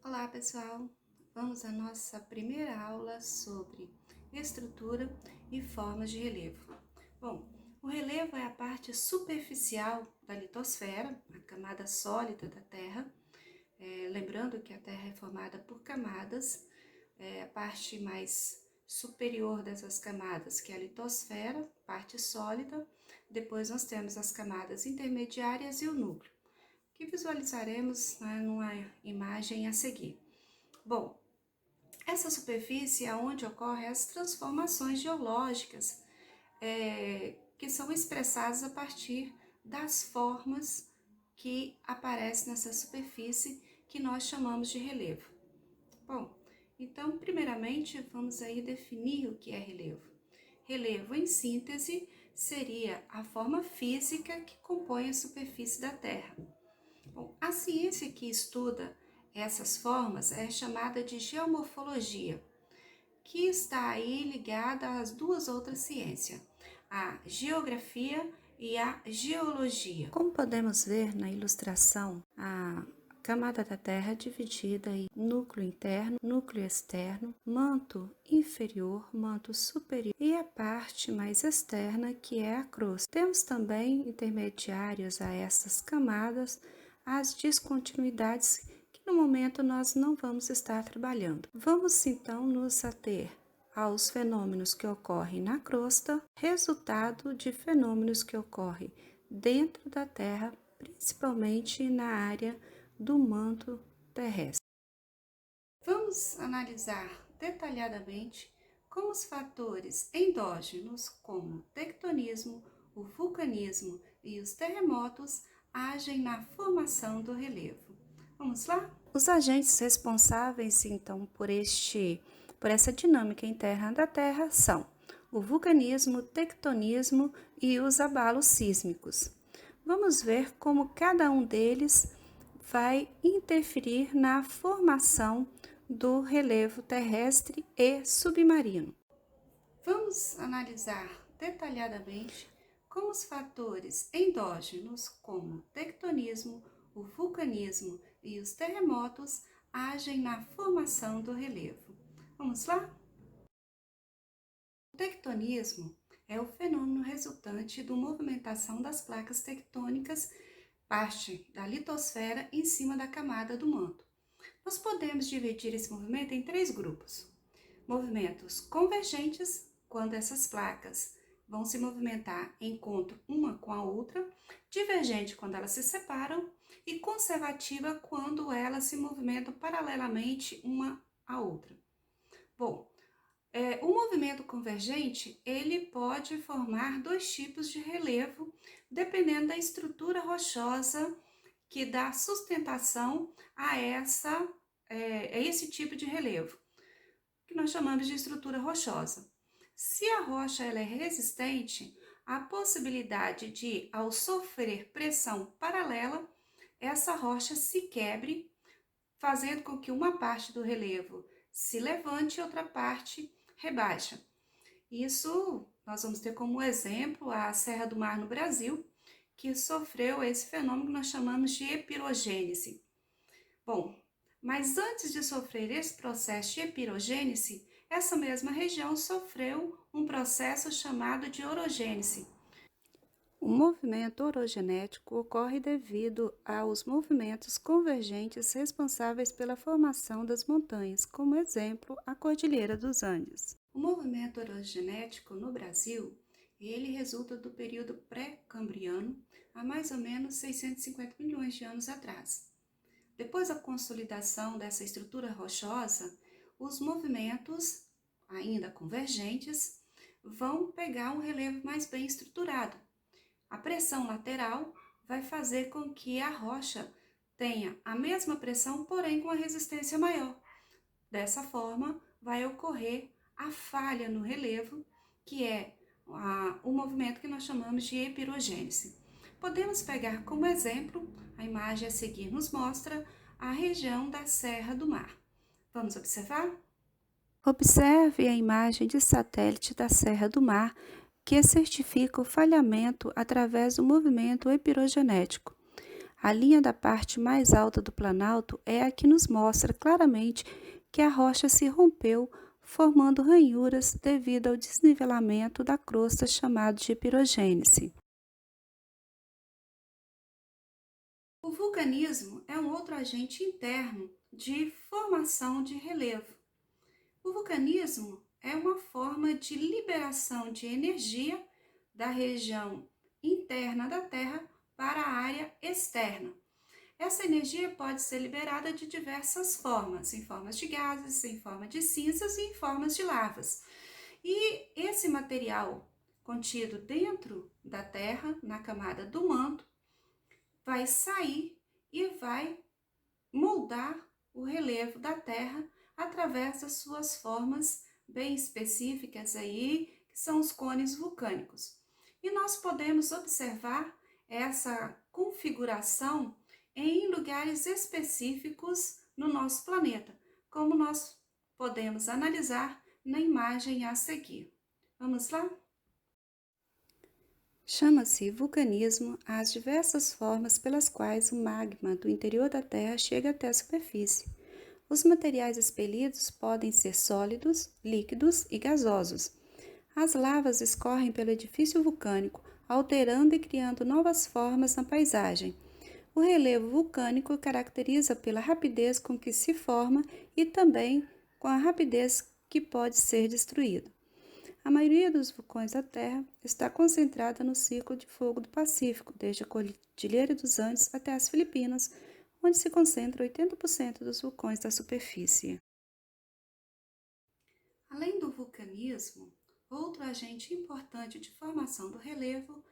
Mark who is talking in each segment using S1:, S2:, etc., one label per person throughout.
S1: Olá pessoal, vamos à nossa primeira aula sobre estrutura e formas de relevo. Bom, o relevo é a parte superficial da litosfera, a camada sólida da Terra. Lembrando que a Terra é formada por camadas, a parte mais superior dessas camadas, que é a litosfera, parte sólida. Depois nós temos as camadas intermediárias e o núcleo, que visualizaremos numa imagem a seguir. Bom, essa superfície é onde ocorrem as transformações geológicas, que são expressadas a partir das formas que aparecem nessa superfície, que nós chamamos de relevo. Bom, então, primeiramente, vamos aí definir o que é relevo. Relevo, em síntese, seria a forma física que compõe a superfície da Terra. Bom, a ciência que estuda essas formas é chamada de geomorfologia, que está aí ligada às duas outras ciências, a geografia e a geologia. Como podemos ver na ilustração, a camada da Terra é dividida em núcleo interno, núcleo externo, manto inferior, manto superior e a parte mais externa, que é a crosta. Temos também intermediários a essas camadas as descontinuidades que no momento nós não vamos estar trabalhando. Vamos então nos ater aos fenômenos que ocorrem na crosta, resultado de fenômenos que ocorrem dentro da Terra, principalmente na área do manto terrestre. Vamos analisar detalhadamente como os fatores endógenos, como o tectonismo, o vulcanismo e os terremotos, agem na formação do relevo. Vamos lá? Os agentes responsáveis, então, por essa dinâmica interna da Terra são o vulcanismo, o tectonismo e os abalos sísmicos. Vamos ver como cada um deles vai interferir na formação do relevo terrestre e submarino. Vamos analisar detalhadamente como os fatores endógenos, como o tectonismo, o vulcanismo e os terremotos, agem na formação do relevo. Vamos lá? O tectonismo é o fenômeno resultante da movimentação das placas tectônicas, parte da litosfera em cima da camada do manto. Nós podemos dividir esse movimento em três grupos. Movimentos convergentes, quando essas placas vão se movimentar em encontro uma com a outra, divergente quando elas se separam e conservativa quando elas se movimentam paralelamente uma à outra. Bom, o movimento convergente, ele pode formar dois tipos de relevo, dependendo da estrutura rochosa que dá sustentação a esse tipo de relevo, que nós chamamos de estrutura rochosa. Se a rocha ela é resistente, a possibilidade de, ao sofrer pressão paralela, essa rocha se quebre, fazendo com que uma parte do relevo se levante e outra parte rebaixa. Isso nós vamos ter como exemplo a Serra do Mar no Brasil, que sofreu esse fenômeno que nós chamamos de epirogênese. Bom, mas antes de sofrer esse processo de epirogênese, essa mesma região sofreu um processo chamado de orogênese. O movimento orogenético ocorre devido aos movimentos convergentes responsáveis pela formação das montanhas, como exemplo, a Cordilheira dos Andes. O movimento orogenético no Brasil, ele resulta do período pré-cambriano, há mais ou menos 650 milhões de anos atrás. Depois da consolidação dessa estrutura rochosa, os movimentos, ainda convergentes, vão pegar um relevo mais bem estruturado. A pressão lateral vai fazer com que a rocha tenha a mesma pressão, porém com uma resistência maior. Dessa forma, vai ocorrer a falha no relevo, que é o movimento que nós chamamos de epirogênese. Podemos pegar como exemplo, a imagem a seguir nos mostra a região da Serra do Mar. Vamos observar? Observe a imagem de satélite da Serra do Mar, que certifica o falhamento através do movimento epirogenético. A linha da parte mais alta do planalto é a que nos mostra claramente que a rocha se rompeu, formando ranhuras devido ao desnivelamento da crosta chamado de pirogênese. O vulcanismo é um outro agente interno de formação de relevo. O vulcanismo é uma forma de liberação de energia da região interna da Terra para a área externa. Essa energia pode ser liberada de diversas formas, em formas de gases, em forma de cinzas e em formas de lavas. E esse material contido dentro da Terra, na camada do manto, vai sair e vai moldar o relevo da Terra através das suas formas bem específicas aí, que são os cones vulcânicos. E nós podemos observar essa configuração em lugares específicos no nosso planeta, como nós podemos analisar na imagem a seguir. Vamos lá? Chama-se vulcanismo às diversas formas pelas quais o magma do interior da Terra chega até a superfície. Os materiais expelidos podem ser sólidos, líquidos e gasosos. As lavas escorrem pelo edifício vulcânico, alterando e criando novas formas na paisagem. O relevo vulcânico caracteriza pela rapidez com que se forma e também com a rapidez que pode ser destruído. A maioria dos vulcões da Terra está concentrada no ciclo de fogo do Pacífico, desde a Cordilheira dos Andes até as Filipinas, onde se concentra 80% dos vulcões da superfície. Além do vulcanismo, outro agente importante de formação do relevo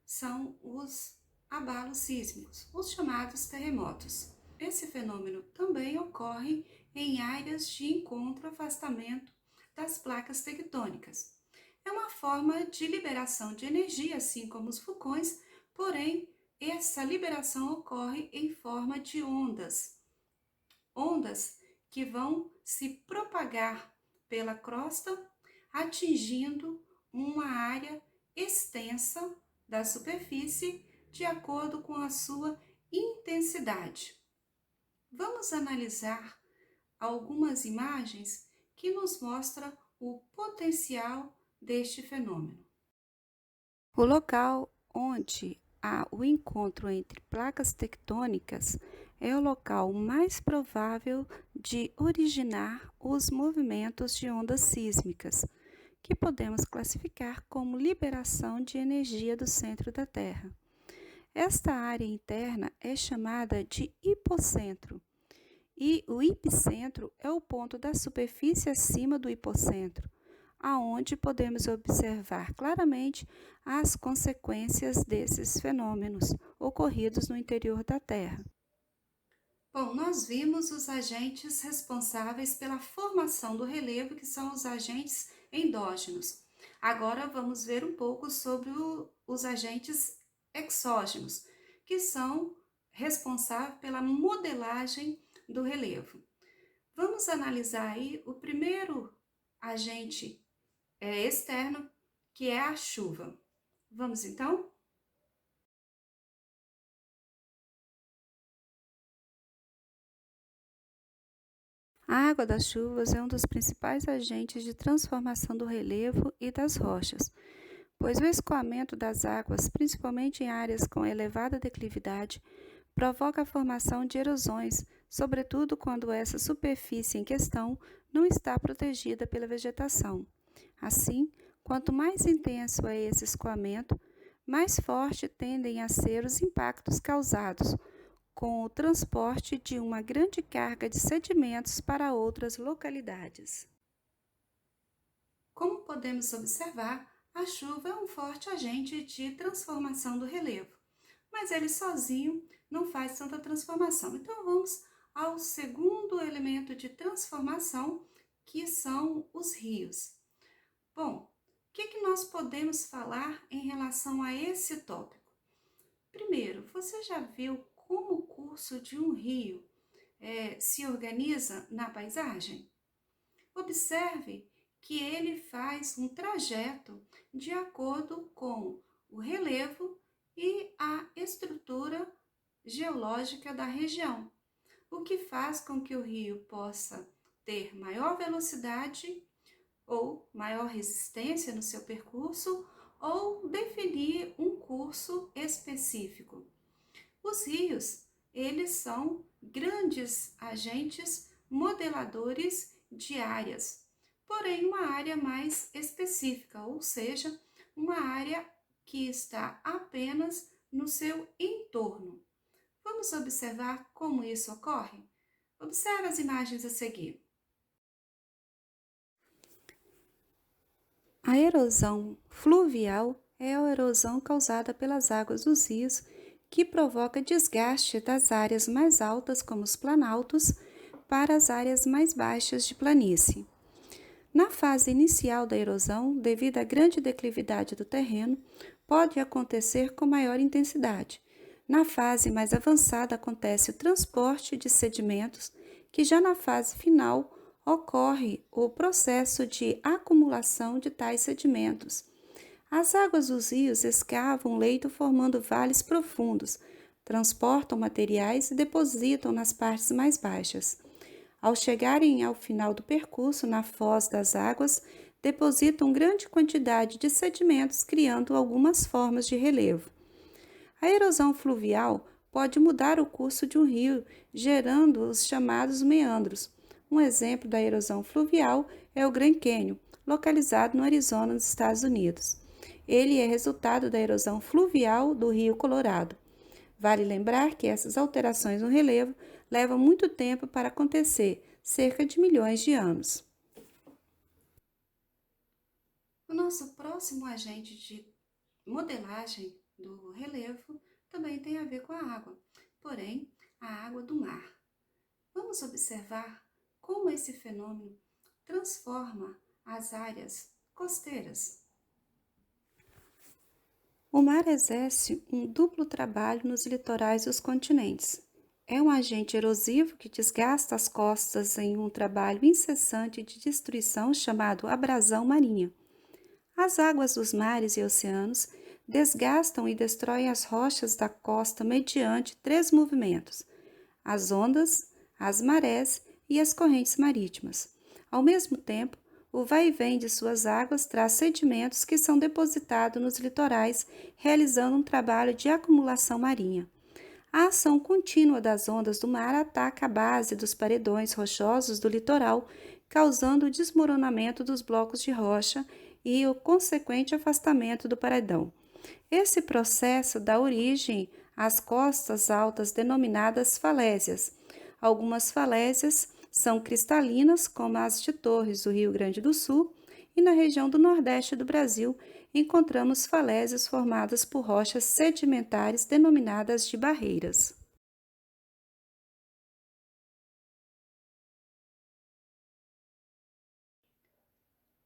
S1: são os abalos sísmicos, os chamados terremotos. Esse fenômeno também ocorre em áreas de encontro-afastamento das placas tectônicas. É uma forma de liberação de energia, assim como os vulcões, porém, essa liberação ocorre em forma de ondas. Ondas que vão se propagar pela crosta, atingindo uma área extensa da superfície de acordo com a sua intensidade. Vamos analisar algumas imagens que nos mostram o potencial deste fenômeno. O local onde há o encontro entre placas tectônicas é o local mais provável de originar os movimentos de ondas sísmicas, que podemos classificar como liberação de energia do centro da Terra. Esta área interna é chamada de hipocentro, e o epicentro é o ponto da superfície acima do hipocentro, aonde podemos observar claramente as consequências desses fenômenos ocorridos no interior da Terra. Bom, nós vimos os agentes responsáveis pela formação do relevo, que são os agentes endógenos. Agora vamos ver um pouco sobre os agentes exógenos, que são responsáveis pela modelagem do relevo. Vamos analisar aí o primeiro agente externo, que é a chuva. Vamos então? A água das chuvas é um dos principais agentes de transformação do relevo e das rochas, pois o escoamento das águas, principalmente em áreas com elevada declividade, provoca a formação de erosões, sobretudo quando essa superfície em questão não está protegida pela vegetação. Assim, quanto mais intenso é esse escoamento, mais forte tendem a ser os impactos causados com o transporte de uma grande carga de sedimentos para outras localidades. Como podemos observar, a chuva é um forte agente de transformação do relevo, mas ele sozinho não faz tanta transformação. Então vamos ao segundo elemento de transformação, que são os rios. Bom, o que nós podemos falar em relação a esse tópico? Primeiro, você já viu como o curso de um rio se organiza na paisagem? Observe que ele faz um trajeto de acordo com o relevo e a estrutura geológica da região, o que faz com que o rio possa ter maior velocidade ou maior resistência no seu percurso ou definir um curso específico. Os rios, eles são grandes agentes modeladores de áreas, porém uma área mais específica, ou seja, uma área que está apenas no seu entorno. Vamos observar como isso ocorre? Observe as imagens a seguir. A erosão fluvial é a erosão causada pelas águas dos rios que provoca desgaste das áreas mais altas, como os planaltos, para as áreas mais baixas de planície. Na fase inicial da erosão, devido à grande declividade do terreno, pode acontecer com maior intensidade. Na fase mais avançada acontece o transporte de sedimentos, que já na fase final ocorre o processo de acumulação de tais sedimentos. As águas dos rios escavam o leito formando vales profundos, transportam materiais e depositam nas partes mais baixas. Ao chegarem ao final do percurso, na foz das águas, depositam grande quantidade de sedimentos, criando algumas formas de relevo. A erosão fluvial pode mudar o curso de um rio, gerando os chamados meandros. Um exemplo da erosão fluvial é o Grand Canyon, localizado no Arizona, nos Estados Unidos. Ele é resultado da erosão fluvial do Rio Colorado. Vale lembrar que essas alterações no relevo levam muito tempo para acontecer, cerca de milhões de anos. O nosso próximo agente de modelagem do relevo também tem a ver com a água, porém a água do mar. Vamos observar como esse fenômeno transforma as áreas costeiras. O mar exerce um duplo trabalho nos litorais dos continentes. É um agente erosivo que desgasta as costas em um trabalho incessante de destruição chamado abrasão marinha. As águas dos mares e oceanos desgastam e destroem as rochas da costa mediante três movimentos: as ondas, as marés e as correntes marítimas. Ao mesmo tempo, o vai e vem de suas águas traz sedimentos que são depositados nos litorais, realizando um trabalho de acumulação marinha. A ação contínua das ondas do mar ataca a base dos paredões rochosos do litoral, causando o desmoronamento dos blocos de rocha e o consequente afastamento do paredão. Esse processo dá origem às costas altas denominadas falésias. Algumas falésias são cristalinas, como as de Torres, do Rio Grande do Sul, e na região do Nordeste do Brasil encontramos falésias formadas por rochas sedimentares denominadas de barreiras.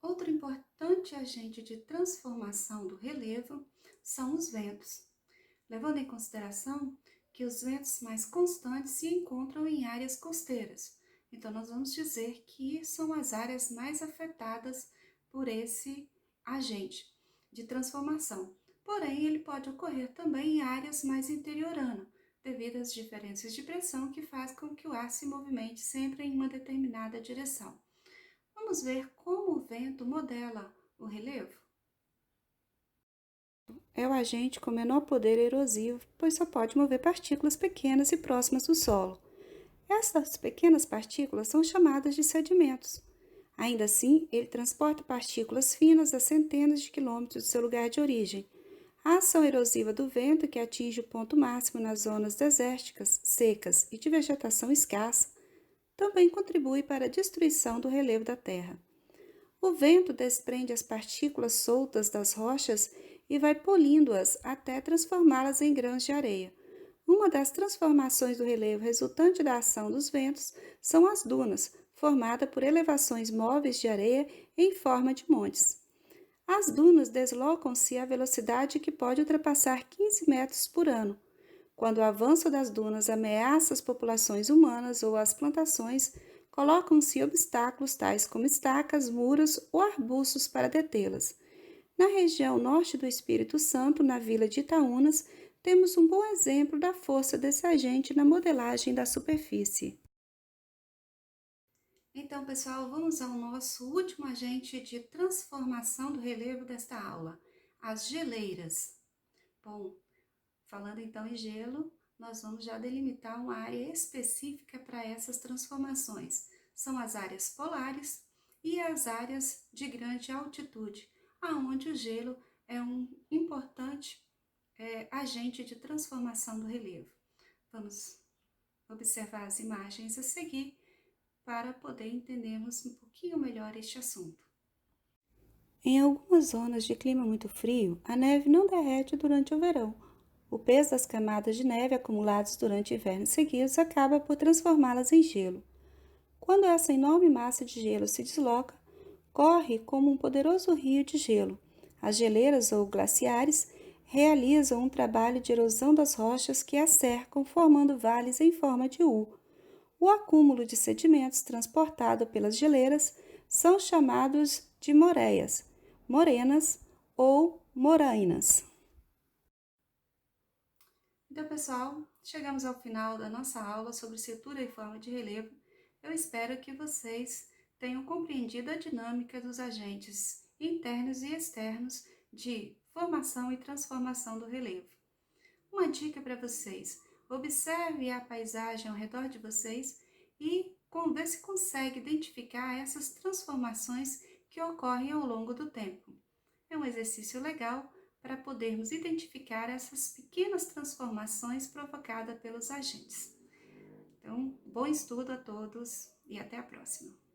S1: Outro importante agente de transformação do relevo são os ventos, levando em consideração que os ventos mais constantes se encontram em áreas costeiras. Então, nós vamos dizer que são as áreas mais afetadas por esse agente de transformação. Porém, ele pode ocorrer também em áreas mais interioranas, devido às diferenças de pressão que faz com que o ar se movimente sempre em uma determinada direção. Vamos ver como o vento modela o relevo? É o agente com menor poder erosivo, pois só pode mover partículas pequenas e próximas do solo. Essas pequenas partículas são chamadas de sedimentos. Ainda assim, ele transporta partículas finas a centenas de quilômetros do seu lugar de origem. A ação erosiva do vento, que atinge o ponto máximo nas zonas desérticas, secas e de vegetação escassa, também contribui para a destruição do relevo da Terra. O vento desprende as partículas soltas das rochas e vai polindo-as até transformá-las em grãos de areia. Uma das transformações do relevo resultante da ação dos ventos são as dunas, formada por elevações móveis de areia em forma de montes. As dunas deslocam-se a velocidade que pode ultrapassar 15 metros por ano. Quando o avanço das dunas ameaça as populações humanas ou as plantações, colocam-se obstáculos tais como estacas, muros ou arbustos para detê-las. Na região norte do Espírito Santo, na vila de Itaúnas, temos um bom exemplo da força desse agente na modelagem da superfície. Então, pessoal, vamos ao nosso último agente de transformação do relevo desta aula, as geleiras. Bom, falando então em gelo, nós vamos já delimitar uma área específica para essas transformações. São as áreas polares e as áreas de grande altitude, aonde o gelo é um importante agente de transformação do relevo. Vamos observar as imagens a seguir para poder entendermos um pouquinho melhor este assunto. Em algumas zonas de clima muito frio, a neve não derrete durante o verão. O peso das camadas de neve acumuladas durante invernos seguidos acaba por transformá-las em gelo. Quando essa enorme massa de gelo se desloca, corre como um poderoso rio de gelo. As geleiras ou glaciares realizam um trabalho de erosão das rochas que as cercam, formando vales em forma de U. O acúmulo de sedimentos transportado pelas geleiras são chamados de moreias, morenas ou morainas. Então, pessoal, chegamos ao final da nossa aula sobre estrutura e forma de relevo. Eu espero que vocês tenham compreendido a dinâmica dos agentes internos e externos de formação e transformação do relevo. Uma dica para vocês: observe a paisagem ao redor de vocês e ver se consegue identificar essas transformações que ocorrem ao longo do tempo. É um exercício legal para podermos identificar essas pequenas transformações provocadas pelos agentes. Então, bom estudo a todos e até a próxima!